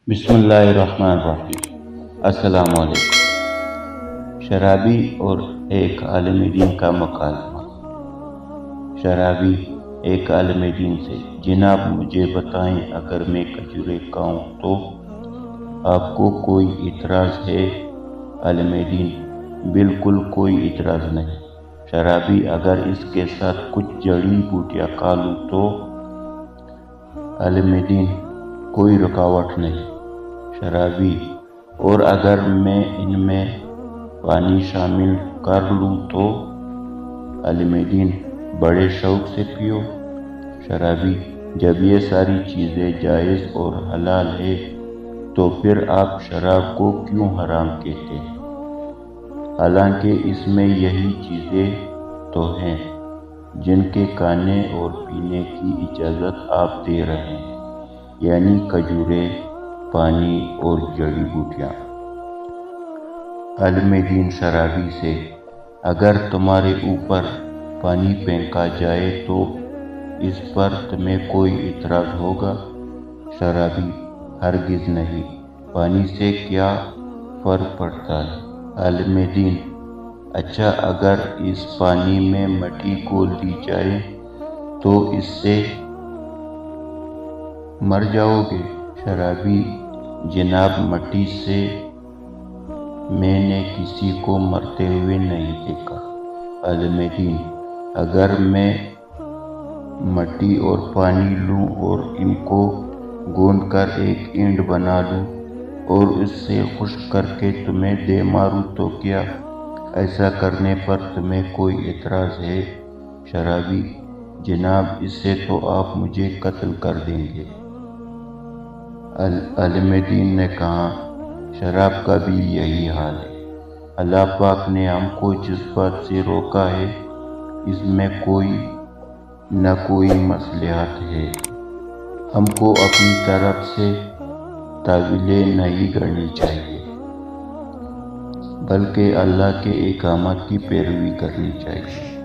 بسم اللہ الرحمن الرحیم۔ السلام علیکم۔ شرابی اور ایک عالم دین کا مکالمہ۔ شرابی ایک عالم دین سے: جناب مجھے بتائیں، اگر میں کھجوریں کھاؤں تو آپ کو کوئی اعتراض ہے؟ عالم دین: بالکل کوئی اعتراض نہیں۔ شرابی: اگر اس کے ساتھ کچھ جڑی بوٹیاں کھا لوں تو؟ عالم دین: کوئی رکاوٹ نہیں۔ شرابی: اور اگر میں ان میں پانی شامل کر لوں تو؟ عالم دین: بڑے شوق سے پیو۔ شرابی: جب یہ ساری چیزیں جائز اور حلال ہے تو پھر آپ شراب کو کیوں حرام کہتے ہیں؟ حالانکہ اس میں یہی چیزیں تو ہیں جن کے کھانے اور پینے کی اجازت آپ دے رہے ہیں، یعنی کھجوریں، پانی اور جڑی بوٹیاں۔ عالم دین شرابی سے: اگر تمہارے اوپر پانی پھینکا جائے تو اس پر تمہیں کوئی اعتراض ہوگا؟ شرابی: ہرگز نہیں، پانی سے کیا فرق پڑتا ہے؟ عالم دین: اچھا، اگر اس پانی میں مٹی گھول دی جائے تو اس سے مر جاؤ گے؟ شرابی: جناب مٹی سے میں نے کسی کو مرتے ہوئے نہیں دیکھا۔ عالم دین: اگر میں مٹی اور پانی لوں اور ان کو گوندھ کر ایک اینٹ بنا لوں اور اس سے خشک کر کے تمہیں دے ماروں تو کیا ایسا کرنے پر تمہیں کوئی اعتراض ہے؟ شرابی: جناب اس سے تو آپ مجھے قتل کر دیں گے۔ عالم دین نے کہا: شراب کا بھی یہی حال ہے۔ اللہ پاک نے ہم کو جس بات سے روکا ہے اس میں کوئی نہ کوئی مصلحت ہے۔ ہم کو اپنی طرف سے تعویلیں نہیں گھڑنی چاہیے بلکہ اللہ کے احکامات کی پیروی کرنی چاہیے۔